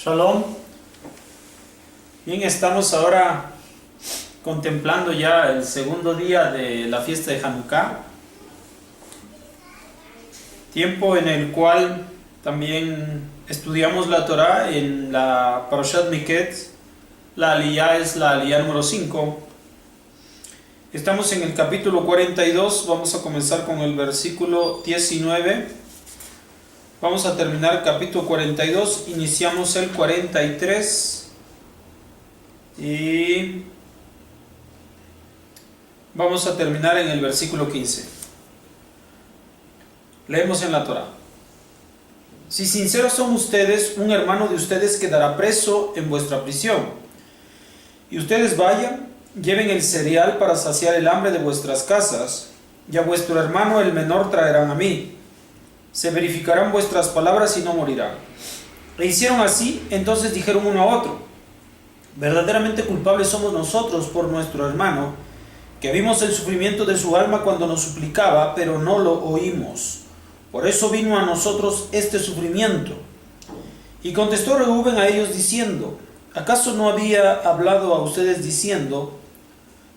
Shalom. Bien, estamos ahora contemplando ya el segundo día de la fiesta de Hanukkah, tiempo en el cual también estudiamos la Torah en la Parashat Miketz. La aliyá es la aliyá número 5. Estamos en el capítulo 42, vamos a comenzar con el versículo 19. Vamos a terminar el capítulo 42, iniciamos el 43 y vamos a terminar en el versículo 15. Leemos en la Torah. Si sinceros son ustedes, un hermano de ustedes quedará preso en vuestra prisión. Y ustedes vayan, lleven el cereal para saciar el hambre de vuestras casas, y a vuestro hermano el menor traerán a mí. Se verificarán vuestras palabras y no morirán. E hicieron así, entonces dijeron uno a otro: verdaderamente culpables somos nosotros por nuestro hermano, que vimos el sufrimiento de su alma cuando nos suplicaba, pero no lo oímos. Por eso vino a nosotros este sufrimiento. Y contestó Reuben a ellos diciendo: ¿acaso no había hablado a ustedes diciendo,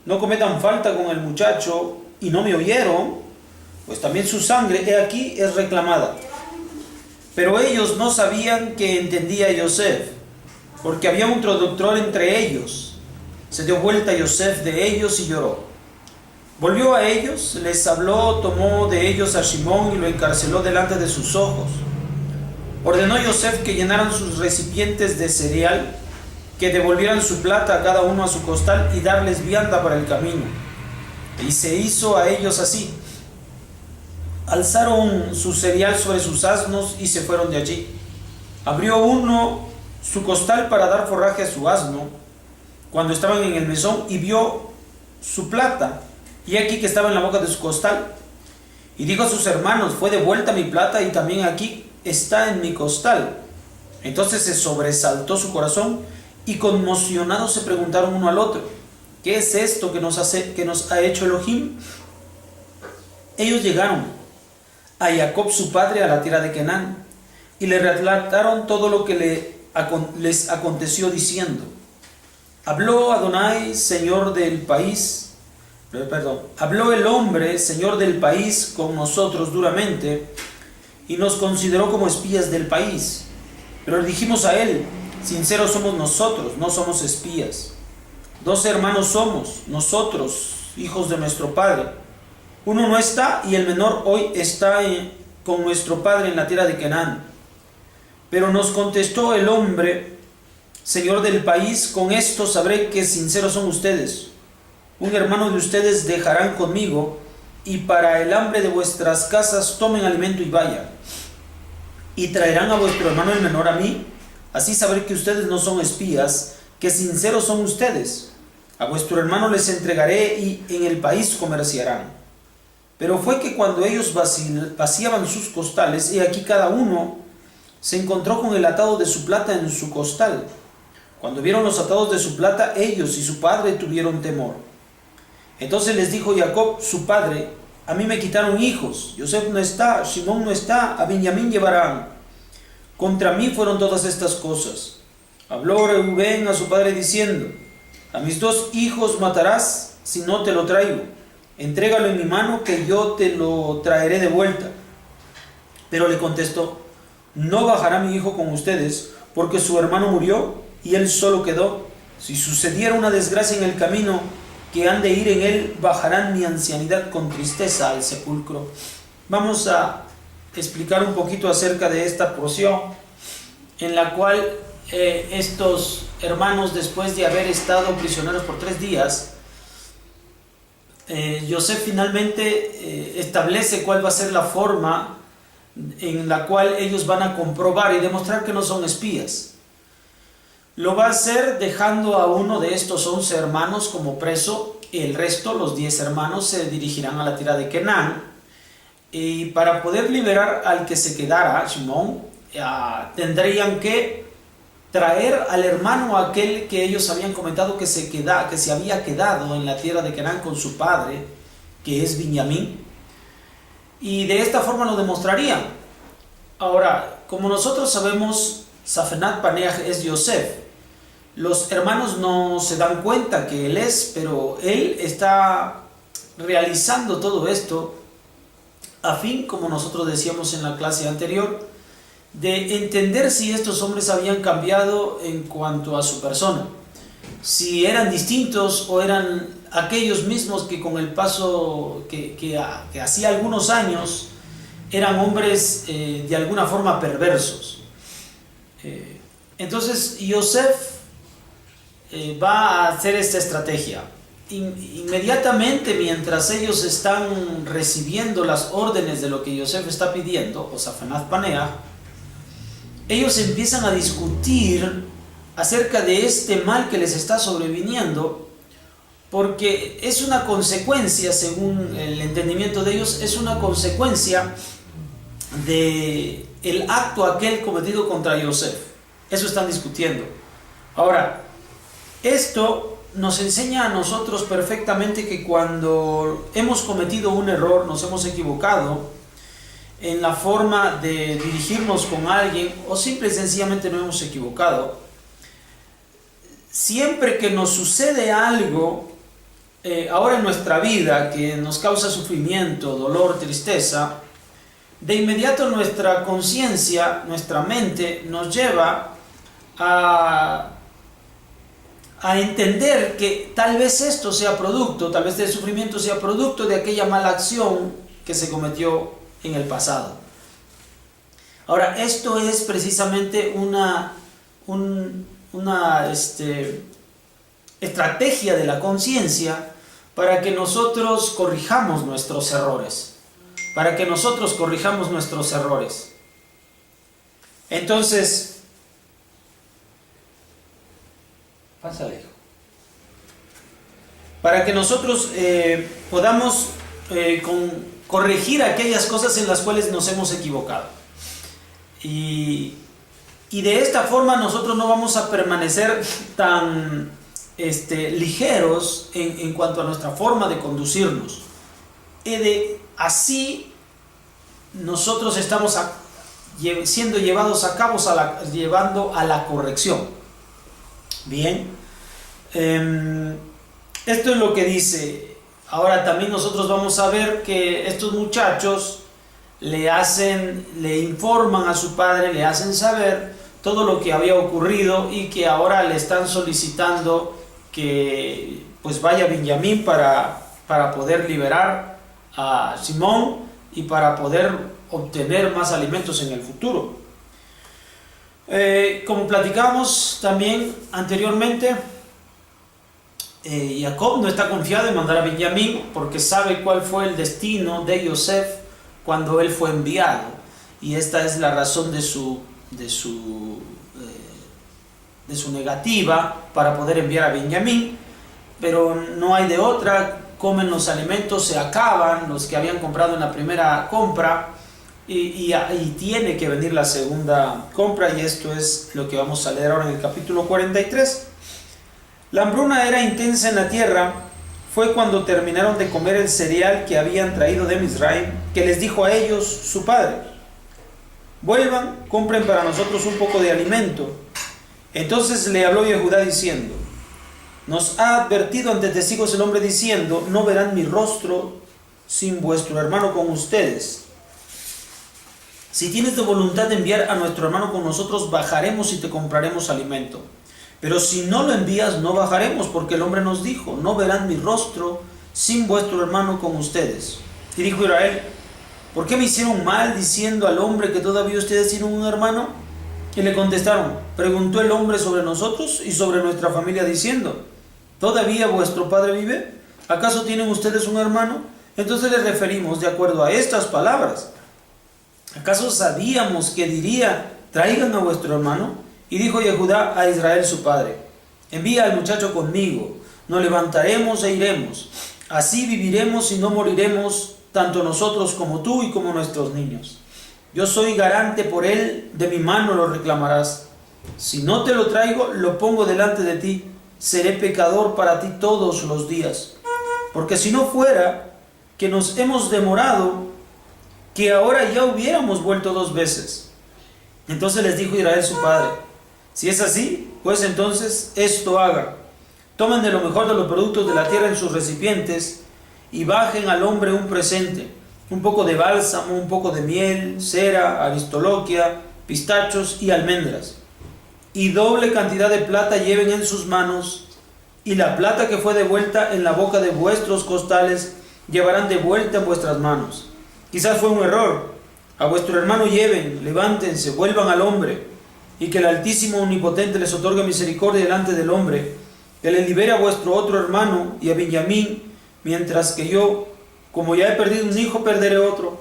no cometan falta con el muchacho, y no me oyeron? Pues también su sangre, he aquí, es reclamada. Pero ellos no sabían que entendía Yosef, porque había un traductor entre ellos. Se dio vuelta Yosef de ellos y lloró. Volvió a ellos, les habló, tomó de ellos a Shimón y lo encarceló delante de sus ojos. Ordenó Yosef que llenaran sus recipientes de cereal, que devolvieran su plata a cada uno a su costal y darles vianda para el camino. Y se hizo a ellos así. Alzaron su cereal sobre sus asnos y se fueron de allí. Abrió uno su costal para dar forraje a su asno, cuando estaban en el mesón, y vio su plata, y aquí que estaba en la boca de su costal. Y dijo a sus hermanos: fue devuelta mi plata, y también aquí está en mi costal. Entonces se sobresaltó su corazón, y conmocionados se preguntaron uno al otro: ¿qué es esto que nos ha hecho Elohim? Ellos llegaron a Jacob su padre a la tierra de Canaán, y le relataron todo lo que les aconteció, diciendo: habló el hombre, señor del país, con nosotros duramente, y nos consideró como espías del país. Pero le dijimos a él: sinceros somos nosotros, no somos espías. 2 hermanos somos, nosotros, hijos de nuestro padre. Uno no está, y el menor hoy está con nuestro padre en la tierra de Canaán. Pero nos contestó el hombre, señor del país: con esto sabré que sinceros son ustedes. Un hermano de ustedes dejarán conmigo, y para el hambre de vuestras casas tomen alimento y vayan. Y traerán a vuestro hermano el menor a mí, así sabré que ustedes no son espías, que sinceros son ustedes. A vuestro hermano les entregaré, y en el país comerciarán. Pero fue que cuando ellos vaciaban sus costales, he aquí cada uno se encontró con el atado de su plata en su costal. Cuando vieron los atados de su plata, ellos y su padre tuvieron temor. Entonces les dijo Jacob su padre: a mí me quitaron hijos, Yosef no está, Shimón no está, a Benjamín llevarán. Contra mí fueron todas estas cosas. Habló Reuben a su padre diciendo: a mis 2 hijos matarás si no te lo traigo. Entrégalo en mi mano, que yo te lo traeré de vuelta. Pero le contestó: no bajará mi hijo con ustedes, porque su hermano murió y él solo quedó. Si sucediera una desgracia en el camino que han de ir en él, bajarán mi ancianidad con tristeza al sepulcro. Vamos a explicar un poquito acerca de esta porción, en la cual estos hermanos, después de haber estado prisioneros por 3 días, Yosef finalmente establece cuál va a ser la forma en la cual ellos van a comprobar y demostrar que no son espías. Lo va a hacer dejando a uno de estos 11 hermanos como preso. El resto, los 10 hermanos, se dirigirán a la tierra de Canaán. Y para poder liberar al que se quedara, Shimón, tendrían que traer al hermano aquel que ellos habían comentado que se había quedado en la tierra de Canaán con su padre, que es Benjamín, y de esta forma lo demostrarían. Ahora, como nosotros sabemos, Safenat Paneah es Yosef. Los hermanos no se dan cuenta que él es, pero él está realizando todo esto a fin, como nosotros decíamos en la clase anterior, de entender si estos hombres habían cambiado en cuanto a su persona, si eran distintos o eran aquellos mismos que con el paso que hacía algunos años eran hombres de alguna forma perversos. Entonces Yosef va a hacer esta estrategia. Inmediatamente, mientras ellos están recibiendo las órdenes de lo que Yosef está pidiendo, o Safenat Paneah, ellos empiezan a discutir acerca de este mal que les está sobreviniendo, porque es una consecuencia, según el entendimiento de ellos, es una consecuencia de el acto aquel cometido contra Yosef. Eso están discutiendo. Ahora, esto nos enseña a nosotros perfectamente que cuando hemos cometido un error, nos hemos equivocado en la forma de dirigirnos con alguien, o simple y sencillamente no hemos equivocado, siempre que nos sucede algo ahora en nuestra vida que nos causa sufrimiento, dolor, tristeza, de inmediato nuestra conciencia, nuestra mente nos lleva a entender que tal vez esto sea producto, tal vez el sufrimiento sea producto de aquella mala acción que se cometió en el pasado. Ahora, esto es precisamente una estrategia de la conciencia para que nosotros corrijamos nuestros errores. Entonces, pásale, hijo. Para que nosotros podamos corregir aquellas cosas en las cuales nos hemos equivocado. Y de esta forma nosotros no vamos a permanecer tan ligeros en cuanto a nuestra forma de conducirnos. Así nosotros estamos siendo llevados a cabo, llevando a la corrección. Bien, esto es lo que dice. Ahora también nosotros vamos a ver que estos muchachos le informan a su padre, le hacen saber todo lo que había ocurrido y que ahora le están solicitando que pues vaya Benjamín para poder liberar a Simón y para poder obtener más alimentos en el futuro. Como platicamos también anteriormente, Jacob no está confiado en mandar a Benjamín porque sabe cuál fue el destino de Yosef cuando él fue enviado, y esta es la razón de su negativa para poder enviar a Benjamín. Pero no hay de otra, comen los alimentos, se acaban los que habían comprado en la primera compra, y tiene que venir la segunda compra, y esto es lo que vamos a leer ahora en el capítulo 43. La hambruna era intensa en la tierra. Fue cuando terminaron de comer el cereal que habían traído de Misraim, que les dijo a ellos su padre: vuelvan, compren para nosotros un poco de alimento. Entonces le habló Yehudá diciendo: nos ha advertido ante testigos el hombre diciendo: no verán mi rostro sin vuestro hermano con ustedes. Si tienes de voluntad de enviar a nuestro hermano con nosotros, bajaremos y te compraremos alimento. Pero si no lo envías, no bajaremos, porque el hombre nos dijo: no verán mi rostro sin vuestro hermano con ustedes. Y dijo Israel: ¿por qué me hicieron mal diciendo al hombre que todavía ustedes tienen un hermano? Y le contestaron: preguntó el hombre sobre nosotros y sobre nuestra familia diciendo: ¿todavía vuestro padre vive? ¿Acaso tienen ustedes un hermano? Entonces les referimos de acuerdo a estas palabras. ¿Acaso sabíamos que diría: traigan a vuestro hermano? Y dijo Yehudá a Israel su padre: envía al muchacho conmigo, nos levantaremos e iremos. Así viviremos y no moriremos, tanto nosotros como tú y como nuestros niños. Yo soy garante por él, de mi mano lo reclamarás. Si no te lo traigo, lo pongo delante de ti. Seré pecador para ti todos los días. Porque si no fuera que nos hemos demorado, que ahora ya hubiéramos vuelto 2 veces. Entonces les dijo Israel su padre: Si es así, pues entonces esto haga. Tomen de lo mejor de los productos de la tierra en sus recipientes y bajen al hombre un presente, un poco de bálsamo, un poco de miel, cera, aristoloquia, pistachos y almendras. Y doble cantidad de plata lleven en sus manos, y la plata que fue devuelta en la boca de vuestros costales llevarán de vuelta en vuestras manos. Quizás fue un error. A vuestro hermano lleven, levántense, vuelvan al hombre, y que el Altísimo Omnipotente les otorgue misericordia delante del hombre, que le libere a vuestro otro hermano y a Benjamín, mientras que yo, como ya he perdido un hijo, perderé otro.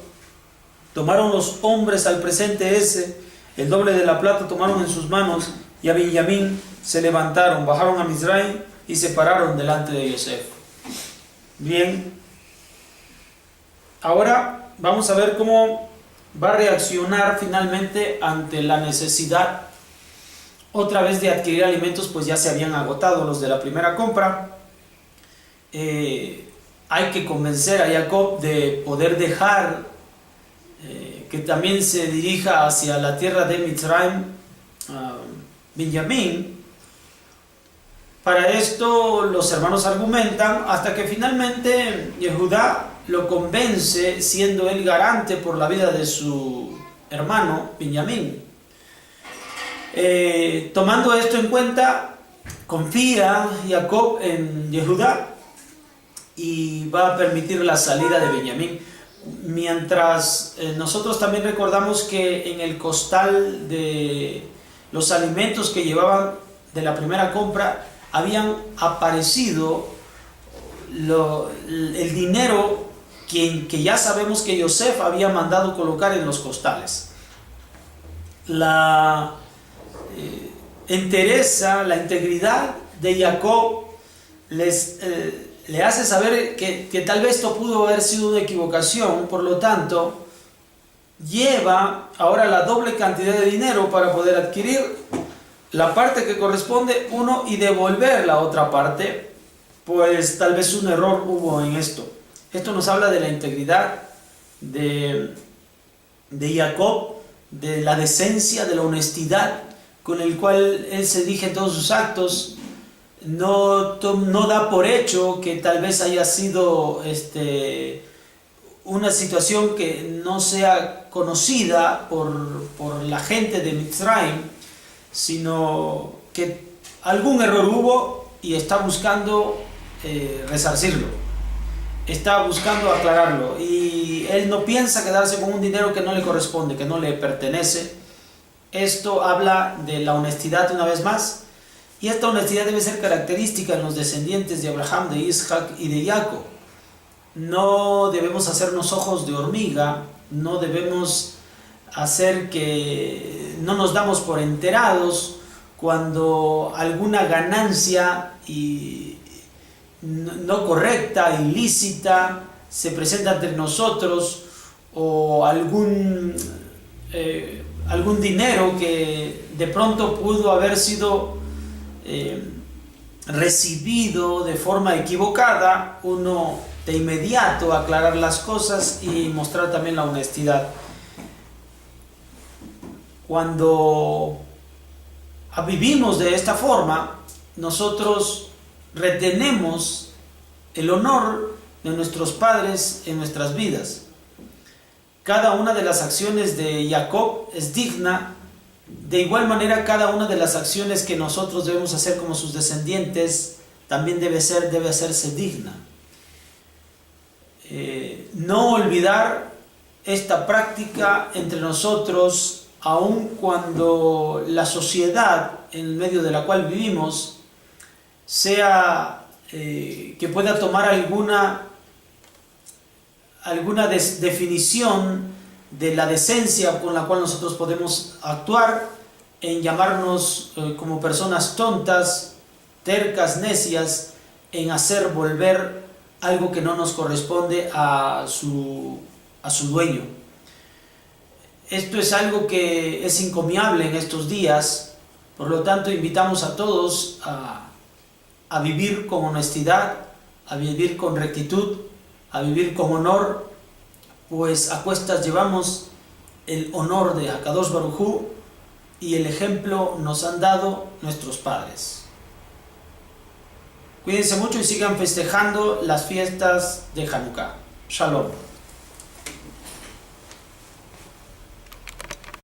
Tomaron los hombres al presente ese, el doble de la plata tomaron en sus manos, y a Benjamín se levantaron, bajaron a Mizraim y se pararon delante de Yosef. Bien, ahora vamos a ver cómo va a reaccionar finalmente ante la necesidad otra vez de adquirir alimentos, pues ya se habían agotado los de la primera compra. Hay que convencer a Jacob de poder dejar que también se dirija hacia la tierra de Mizraim, Benjamín. Para esto los hermanos argumentan hasta que finalmente Yehudá lo convence, siendo él garante por la vida de su hermano Benjamín. Tomando esto en cuenta, confía Jacob en Yehudá y va a permitir la salida de Benjamín. Mientras nosotros también recordamos que en el costal de los alimentos que llevaban de la primera compra habían aparecido el dinero que ya sabemos que Yosef había mandado colocar en los costales. La entereza, la integridad de Jacob le hace saber que tal vez esto pudo haber sido una equivocación, por lo tanto lleva ahora la doble cantidad de dinero para poder adquirir la parte que corresponde uno y devolver la otra parte, pues tal vez un error hubo en esto. Esto nos habla de la integridad de Jacob, de la decencia, de la honestidad con el cual él se dirige en todos sus actos. No da por hecho que tal vez haya sido una situación que no sea conocida por la gente de Mizraim, sino que algún error hubo y está buscando resarcirlo, está buscando aclararlo, y él no piensa quedarse con un dinero que no le corresponde, que no le pertenece. Esto habla de la honestidad una vez más, y esta honestidad debe ser característica en los descendientes de Abraham, de Isaac y de Jacob. No debemos hacernos ojos de hormiga, no debemos hacer que no nos damos por enterados cuando alguna ganancia no correcta, ilícita, se presenta entre nosotros, o algún dinero que de pronto pudo haber sido recibido de forma equivocada. Uno de inmediato aclarar las cosas y mostrar también la honestidad. Cuando vivimos de esta forma, nosotros retenemos el honor de nuestros padres en nuestras vidas. Cada una de las acciones de Jacob es digna. De igual manera, cada una de las acciones que nosotros debemos hacer como sus descendientes también debe hacerse digna. No olvidar esta práctica entre nosotros, aun cuando la sociedad en medio de la cual vivimos sea que pueda tomar alguna definición de la decencia con la cual nosotros podemos actuar, en llamarnos como personas tontas, tercas, necias, en hacer volver algo que no nos corresponde a su dueño. Esto es algo que es encomiable en estos días. Por lo tanto, invitamos a todos a vivir con honestidad, a vivir con rectitud, a vivir con honor, pues a cuestas llevamos el honor de Akadosh Baruj Hu, y el ejemplo nos han dado nuestros padres. Cuídense mucho y sigan festejando las fiestas de Hanukkah. Shalom.